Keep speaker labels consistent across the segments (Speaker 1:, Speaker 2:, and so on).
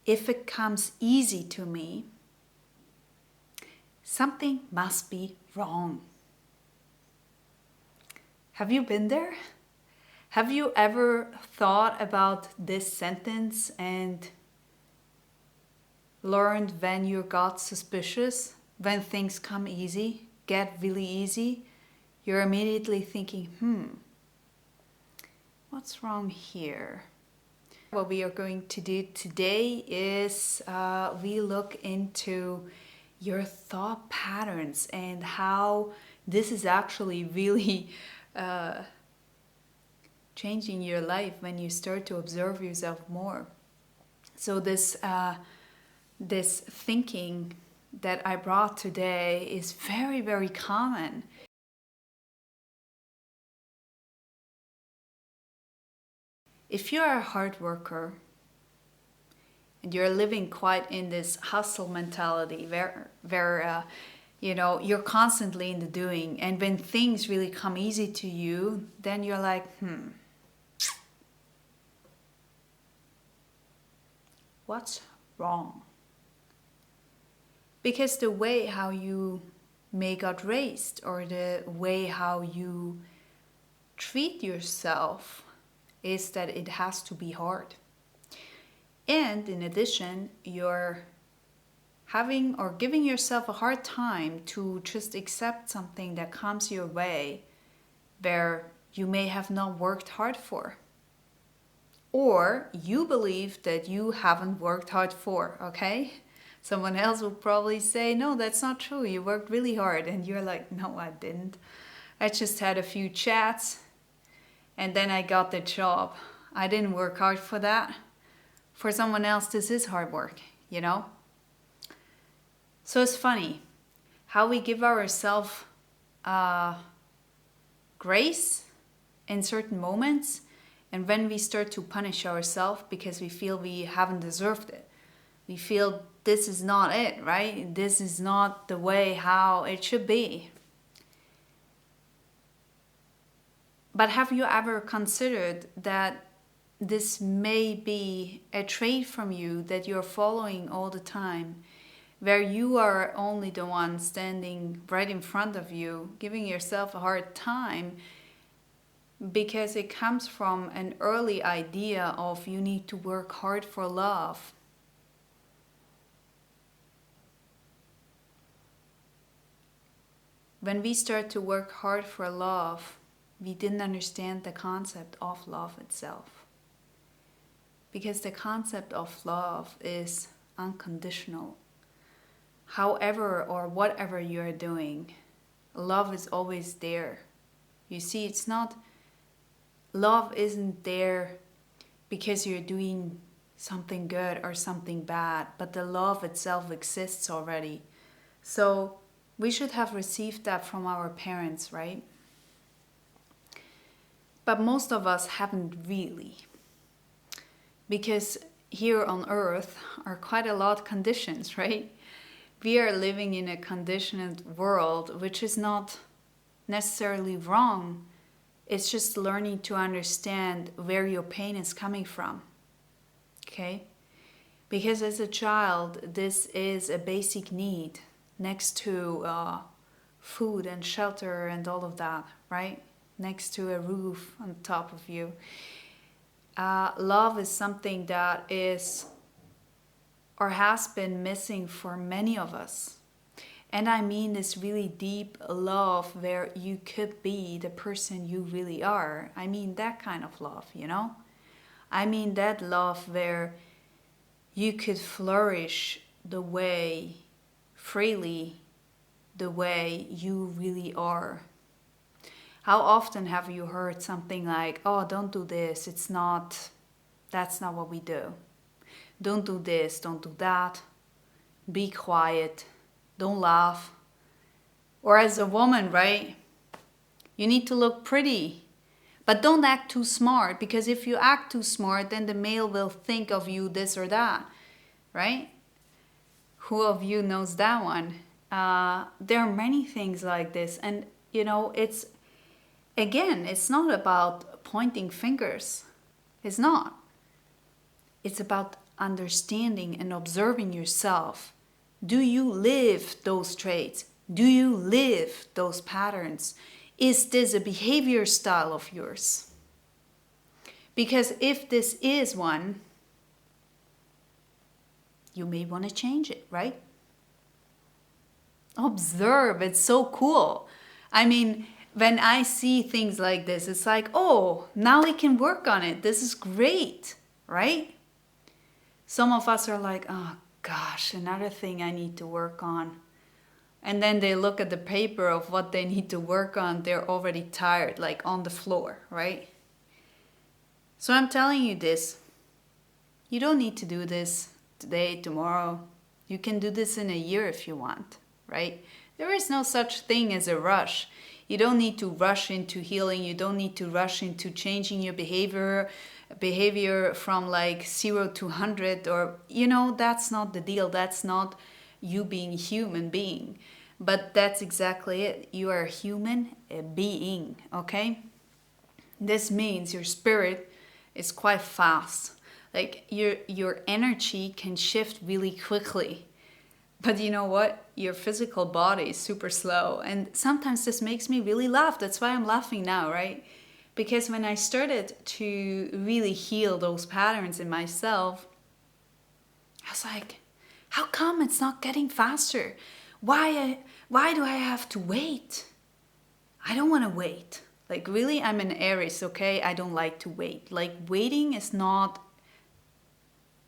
Speaker 1: if it comes easy to me, something must be wrong. Have you been there? Have you ever thought about this sentence and learned when you got suspicious, when things come easy, get really easy, you're immediately thinking, what's wrong here? What we are going to do today is we look into your thought patterns and how this is actually really changing your life when you start to observe yourself more. So this thinking that I brought today is very, very common. If you're a hard worker and you're living quite in this hustle mentality where you're constantly in the doing, and when things really come easy to you, then you're like, what's wrong? Because the way how you may got raised, or the way how you treat yourself, is that it has to be hard. And in addition, you're having or giving yourself a hard time to just accept something that comes your way where you may have not worked hard for. Or you believe that you haven't worked hard for, okay? Someone else will probably say, no, that's not true. You worked really hard. And you're like, no, I didn't. I just had a few chats and then I got the job. I didn't work hard for that. For someone else, this is hard work, So it's funny how we give ourselves grace in certain moments, and when we start to punish ourselves because we feel we haven't deserved it. We feel this is not it, right? This is not the way how it should be. But have you ever considered that this may be a trait from you that you're following all the time, where you are only the one standing right in front of you, giving yourself a hard time because it comes from an early idea of you need to work hard for love. When we start to work hard for love, we didn't understand the concept of love itself. Because the concept of love is unconditional. However or whatever you're doing, love is always there. You see, love isn't there because you're doing something good or something bad, but the love itself exists already. So we should have received that from our parents, right? But most of us haven't really. Because here on earth are quite a lot of conditions, right? We are living in a conditioned world, which is not necessarily wrong. It's just learning to understand where your pain is coming from. Okay? Because as a child, this is a basic need next to food and shelter and all of that, right? Next to a roof on top of you. Love is something that is or has been missing for many of us. And I mean this really deep love where you could be the person you really are. I mean that kind of love, I mean that love where you could flourish freely the way you really are. How often have you heard something like, oh, don't do this, that's not what we do. Don't do this, don't do that. Be quiet, don't laugh. Or as a woman, right? You need to look pretty, but don't act too smart, because if you act too smart, then the male will think of you this or that, right? Who of you knows that one? There are many things like this, and it's not about pointing fingers. It's not. It's about understanding and observing yourself. Do you live those traits? Do you live those patterns? Is this a behavior style of yours? Because if this is one, you may want to change it, right? Observe. It's so cool. I mean, when I see things like this, it's like, oh, now we can work on it. This is great, right? Some of us are like, oh gosh, another thing I need to work on. And then they look at the paper of what they need to work on. They're already tired, like on the floor, right? So I'm telling you this. You don't need to do this today, tomorrow. You can do this in a year if you want, right? There is no such thing as a rush. You don't need to rush into healing. You don't need to rush into changing your behavior from like 0 to 100, or, that's not the deal. That's not you being a human being. But that's exactly it. You are a human being, okay? This means your spirit is quite fast. Like your energy can shift really quickly. But you know what? Your physical body is super slow. And sometimes this makes me really laugh. That's why I'm laughing now, right? Because when I started to really heal those patterns in myself, I was like, how come it's not getting faster? Why do I have to wait? I don't want to wait. Like, really, I'm an Aries, okay? I don't like to wait. Like, waiting is not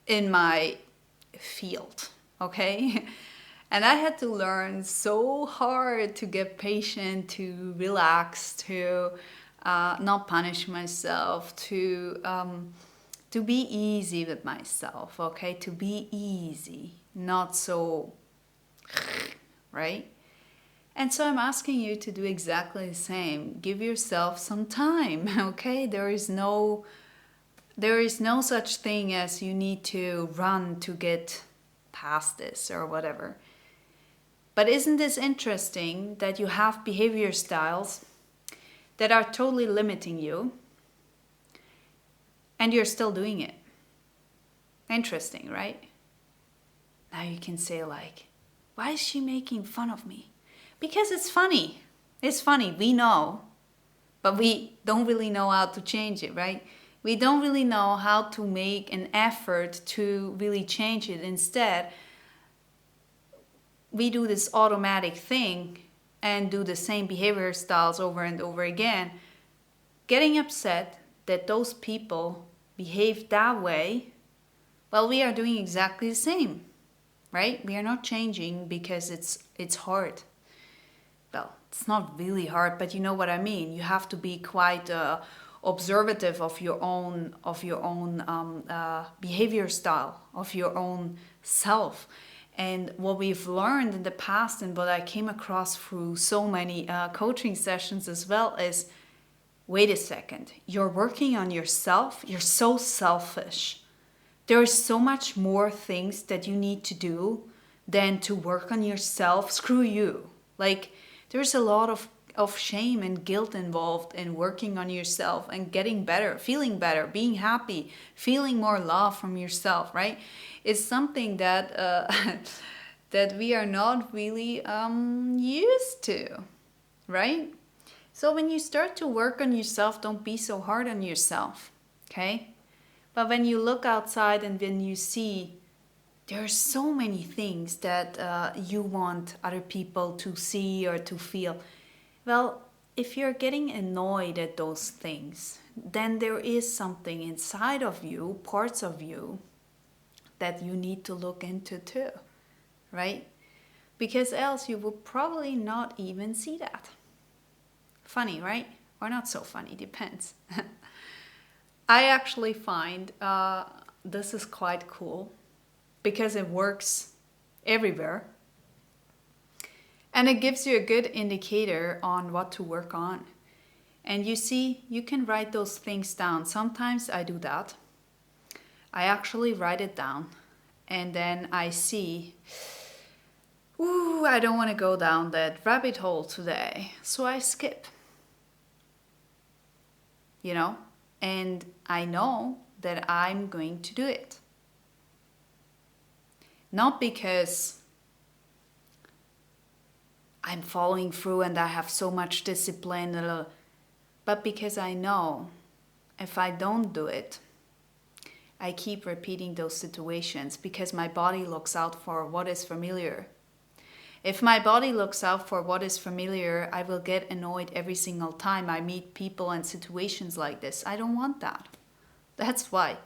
Speaker 1: in my field, okay? And I had to learn so hard to get patient, to relax, to not punish myself, to be easy with myself, okay? To be easy, not so, right? And so I'm asking you to do exactly the same. Give yourself some time, okay? There is no such thing as you need to run to get past this or whatever. But isn't this interesting that you have behavior styles that are totally limiting you and you're still doing it? Interesting, right? Now you can say like, why is she making fun of me? Because it's funny. It's funny, we know. But we don't really know how to change it, right? We don't really know how to make an effort to really change it. Instead, we do this automatic thing and do the same behavior styles over and over again, getting upset that those people behave that way while we are doing exactly the same, right? We are not changing because it's hard. Well, it's not really hard, but you know what I mean. You have to be quite observative of your own behavior style, of your own self. And what we've learned in the past, and what I came across through so many coaching sessions as well, is, wait a second, you're working on yourself, you're so selfish. There is so much more things that you need to do than to work on yourself. Screw you. Like, there's a lot of shame and guilt involved in working on yourself and getting better, feeling better, being happy, feeling more love from yourself, right? It's something that that we are not really used to, right? So when you start to work on yourself, don't be so hard on yourself, okay? But when you look outside and when you see there are so many things that you want other people to see or to feel, well, if you're getting annoyed at those things, then there is something inside of you, parts of you, that you need to look into too, right? Because else you will probably not even see that. Funny, right? Or not so funny, depends. I actually find this is quite cool because it works everywhere. And it gives you a good indicator on what to work on. And you see, you can write those things down. Sometimes I do that. I actually write it down. And then I see, ooh, I don't want to go down that rabbit hole today. So I skip. And I know that I'm going to do it. Not because I'm following through and I have so much discipline, but because I know if I don't do it, I keep repeating those situations because my body looks out for what is familiar. If my body looks out for what is familiar, I will get annoyed every single time I meet people and situations like this. I don't want that. That's why.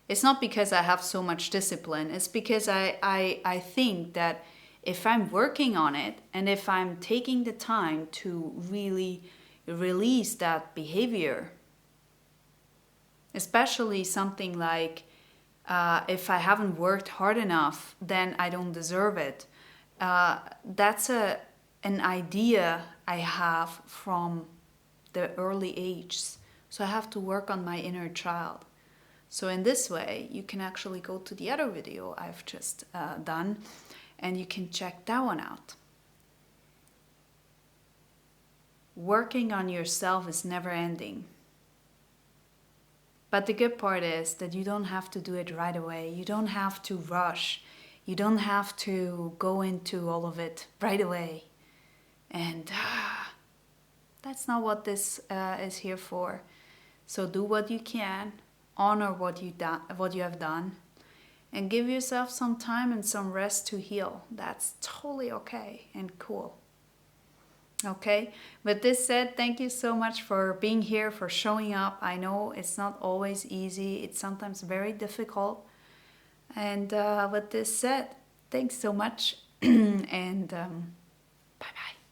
Speaker 1: It's not because I have so much discipline. It's because I think that if I'm working on it and if I'm taking the time to really release that behavior, especially something like if I haven't worked hard enough, then I don't deserve it. That's an idea I have from the early ages. So I have to work on my inner child. So in this way, you can actually go to the other video I've just done and you can check that one out. Working on yourself is never ending. But the good part is that you don't have to do it right away. You don't have to rush. You don't have to go into all of it right away. And that's not what this is here for. So do what you can, honor what you have done, and give yourself some time and some rest to heal. That's totally okay and cool. Okay, with this said, thank you so much for being here, for showing up. I know it's not always easy, it's sometimes very difficult. And with this said, thanks so much, and bye bye.